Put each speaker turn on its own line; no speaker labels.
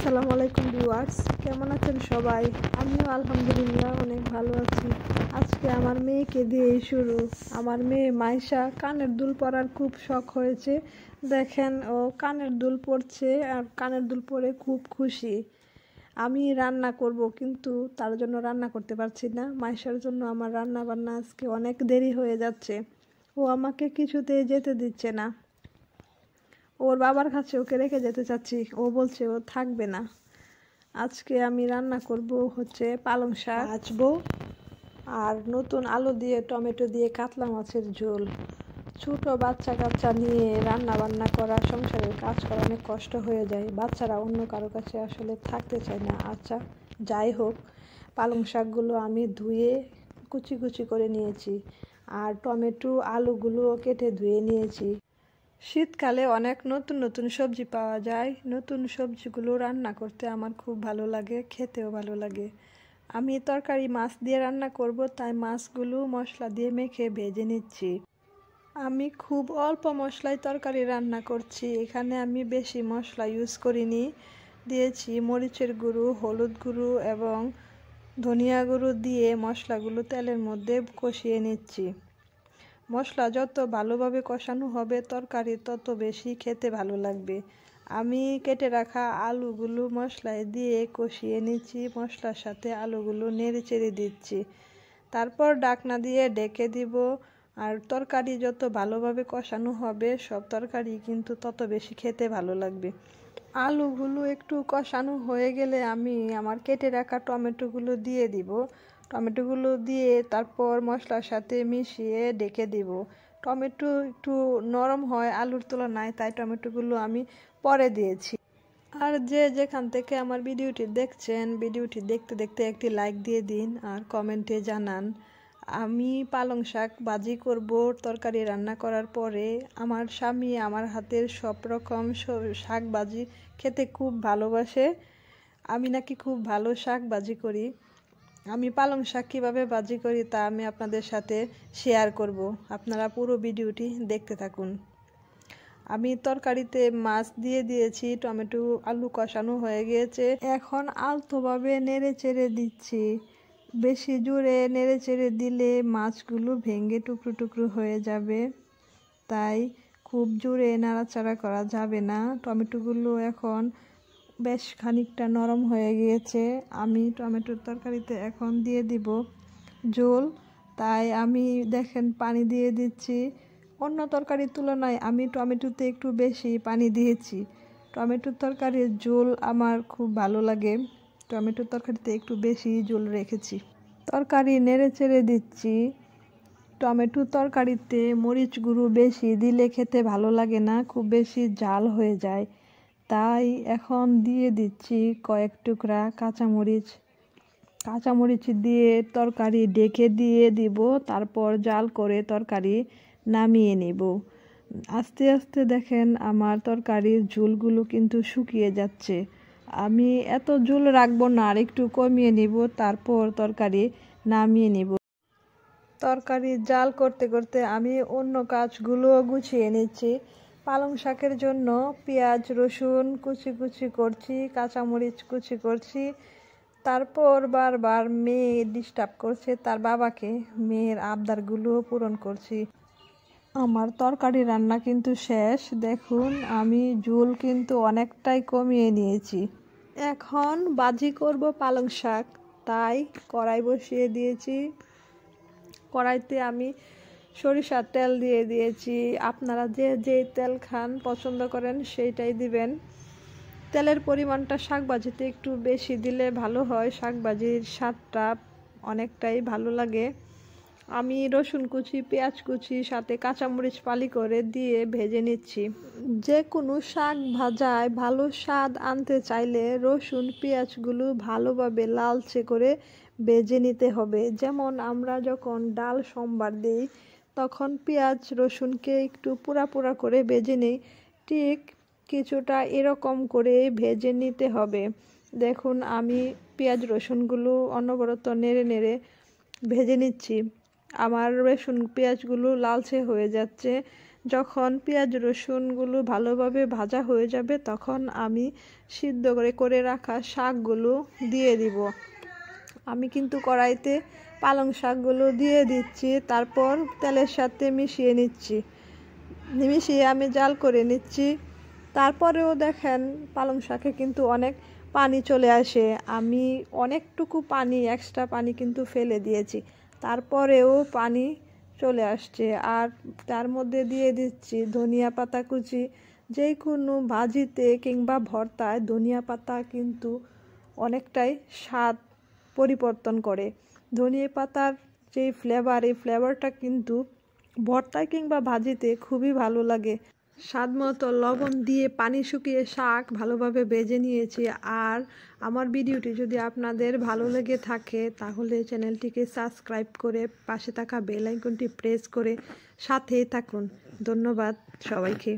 আসসালামু আলাইকুম ভিউয়ার্স, কেমন আছেন সবাই? আমিও আলহামদুলিল্লাহ অনেক ভালো আছি। আজকে আমার মেয়েকে দিয়েই শুরু। আমার মেয়ে মাইশা কানের দুল পরার খুব শখ হয়েছে। দেখেন, ও কানের দুল পরছে আর কানের দুল পরে খুব খুশি। আমি রান্না করব, কিন্তু তার জন্য রান্না করতে পারছি না। মাইশার জন্য আমার রান্না বান্না আজকে অনেক দেরি হয়ে যাচ্ছে। ও আমাকে কিছুতেই যেতে দিচ্ছে না। ওর বাবার কাছে ওকে রেখে যেতে চাচ্ছি, ও বলছে ও থাকবে না। আজকে আমি রান্না করব হচ্ছে পালং শাক ভাজবো আর নতুন আলু দিয়ে টমেটো দিয়ে কাতলা মাছের ঝোল। ছোট বাচ্চা কাচ্চা নিয়ে রান্না বান্না করা, সংসারের কাজ করা অনেক কষ্ট হয়ে যায়। বাচ্চারা অন্য কারো কাছে আসলে থাকতে চায় না। আচ্ছা, যাই হোক, পালং শাকগুলো আমি ধুয়ে কুচি কুচি করে নিয়েছি আর টমেটো আলুগুলোও কেটে ধুয়ে নিয়েছি। শীতকালে অনেক নতুন নতুন সবজি পাওয়া যায়। নতুন সবজিগুলো রান্না করতে আমার খুব ভালো লাগে, খেতেও ভালো লাগে। আমি তরকারি মাছ দিয়ে রান্না করব, তাই মাছগুলো মশলা দিয়ে মেখে ভেজে নিচ্ছি। আমি খুব অল্প মশলায় তরকারি রান্না করছি। এখানে আমি বেশি মশলা ইউজ করিনি। দিয়েছি মরিচের গুঁড়ো, হলুদ গুঁড়ো এবং ধনিয়া গুঁড়ো দিয়ে মশলাগুলো তেলের মধ্যে কষিয়ে নিচ্ছি। মশলা যত ভালোভাবে কষানো হবে তরকারি তত বেশি খেতে ভালো লাগবে। আমি কেটে রাখা আলুগুলো মশলায় দিয়ে কষিয়ে নিচ্ছি। মশলার সাথে আলুগুলো নেড়ে চেড়ে দিচ্ছি। তারপর ঢাকনা দিয়ে ঢেকে দিব। আর তরকারি যত ভালোভাবে কষানো হবে সব তরকারি কিন্তু তত বেশি খেতে ভালো লাগবে। আলুগুলো একটু কষানো হয়ে গেলে আমি আমার কেটে রাখা টমেটোগুলো দিয়ে দিব। টমেটোগুলো দিয়ে তারপর মশলার সাথে মিশিয়ে ঢেকে দিব। টমেটো একটু নরম হয় আলুর তুলনায়, তাই টমেটোগুলো আমি পরে দিয়েছি। আর যে যেখান থেকে আমার ভিডিওটি দেখছেন, ভিডিওটি দেখতে দেখতে একটি লাইক দিয়ে দিন আর কমেন্টে জানান। আমি পালং শাক ভাজি করব তরকারি রান্না করার পরে। আমার স্বামী আমার হাতের সব রকম শাক ভাজি খেতে খুব ভালোবাসে। আমি নাকি খুব ভালো শাক ভাজি করি। আমি পালং শাক কীভাবে ভাজি করি তা আমি আপনাদের সাথে শেয়ার করব। আপনারা পুরো ভিডিওটি দেখতে থাকুন। আমি তরকারিতে মাছ দিয়ে দিয়েছি, টমেটো আলু কষানো হয়ে গিয়েছে। এখন আলতোভাবে নেড়ে চেড়ে দিচ্ছি। বেশি জোরে নেড়ে চেড়ে দিলে মাছগুলো ভেঙে টুকরো টুকরো হয়ে যাবে, তাই খুব জোরে নাড়াচাড়া করা যাবে না। টমেটোগুলো এখন বেশ খানিকটা নরম হয়ে গিয়েছে। আমি টমেটোর তরকারিতে এখন দিয়ে দিব ঝোল, তাই আমি দেখেন পানি দিয়ে দিচ্ছি। অন্য তরকারির তুলনায় আমি টমেটোতে একটু বেশি পানি দিয়েছি। টমেটোর তরকারির ঝোল আমার খুব ভালো লাগে, টমেটোর তরকারিতে একটু বেশি ঝোল রেখেছি। তরকারি নেড়ে চেড়ে দিচ্ছি। টমেটোর তরকারিতে মরিচ গুঁড়ো বেশি দিলে খেতে ভালো লাগে না, খুব বেশি ঝাল হয়ে যায়। তাই এখন দিয়ে দিচ্ছি কয়েক টুকরা কাঁচামরিচ। কাঁচামরিচ দিয়ে তরকারি ঢেকে দিয়ে দিব, তারপর জাল করে তরকারি নামিয়ে নেব। আস্তে আস্তে দেখেন আমার তরকারির ঝোলগুলো কিন্তু শুকিয়ে যাচ্ছে। আমি এত ঝোল রাখবো না, আর একটু কমিয়ে নিব, তারপর তরকারি নামিয়ে নিব। তরকারি জাল করতে করতে আমি অন্য কাজগুলো গুছিয়ে নিচ্ছি। পালং শাকের জন্য পেঁয়াজ রসুন কুচি কুচি করছি, কাঁচামরিচ কুচি করছি। তারপর বারবার মেয়ে ডিস্টার্ব করছে তার বাবাকে, মেয়ের আবদারগুলো পূরণ করছি। আমার তরকারি রান্না কিন্তু শেষ। দেখুন আমি ঝোল কিন্তু অনেকটাই কমিয়ে নিয়েছি। এখন ভাজি করব পালং শাক, তাই কড়াই বসিয়ে দিয়েছি। কড়াইতে আমি সরিষার তেল দিয়ে দিয়েছি। আপনারা যে যেই তেল খান পছন্দ করেন সেইটাই দিবেন। তেলের পরিমাণটা শাক ভাজিতে একটু বেশি দিলে ভালো হয়, শাক ভাজির স্বাদটা অনেকটাই ভালো লাগে। আমি রসুন কুচি, পেঁয়াজ কুচি সাথে কাঁচামরিচ ফালি করে দিয়ে ভেজে নিচ্ছি। যে কোনো শাক ভাজায় ভালো স্বাদ আনতে চাইলে রসুন পেঁয়াজগুলো ভালোভাবে লালচে করে ভেজে নিতে হবে। যেমন আমরা যখন ডাল সম্বার দিই তখন পেঁয়াজ রসুনকে একটু পোড়া পোড়া করে ভেজে নিই, ঠিক কিছুটা এরকম করে ভেজে নিতে হবে। দেখুন আমি পেঁয়াজ রসুনগুলো অনবরত নেড়ে নেড়ে ভেজে নিচ্ছি। আমার রসুন পেঁয়াজগুলো লালচে হয়ে যাচ্ছে। যখন পেঁয়াজ রসুনগুলো ভালোভাবে ভাজা হয়ে যাবে তখন আমি সিদ্ধ করে রাখা শাকগুলো দিয়ে দিব। আমি কিন্তু কড়াইতে পালং শাকগুলো দিয়ে দিচ্ছি, তারপর তেলের সাথে মিশিয়ে আমি জাল করে নিচ্ছি। তারপরেও দেখেন পালং শাকে কিন্তু অনেক পানি চলে আসে। আমি অনেকটুকু পানি এক্সট্রা পানি কিন্তু ফেলে দিয়েছি, তারপরেও পানি চলে আসছে। আর তার মধ্যে দিয়ে দিচ্ছি ধনিয়া পাতা কুচি। যে কোনো ভাজিতে কিংবা ভর্তায় ধনিয়া পাতা কিন্তু অনেকটাই স্বাদ পরিবর্তন করে। ধনিয়া পাতার যে ফ্লেভার, এই ফ্লেভারটা কিন্তু ভর্তায় কিংবা ভাজিতে খুবই ভালো লাগে। স্বাদ মতো লবণ দিয়ে পানি শুকিয়ে শাক ভালোভাবে ভেজে নিয়েছি। আর আমার ভিডিওটি যদি আপনাদের ভালো লেগে থাকে তাহলে চ্যানেলটিকে সাবস্ক্রাইব করে পাশে থাকা বেল আইকনটি প্রেস করে সাথেই থাকুন। ধন্যবাদ সবাইকে।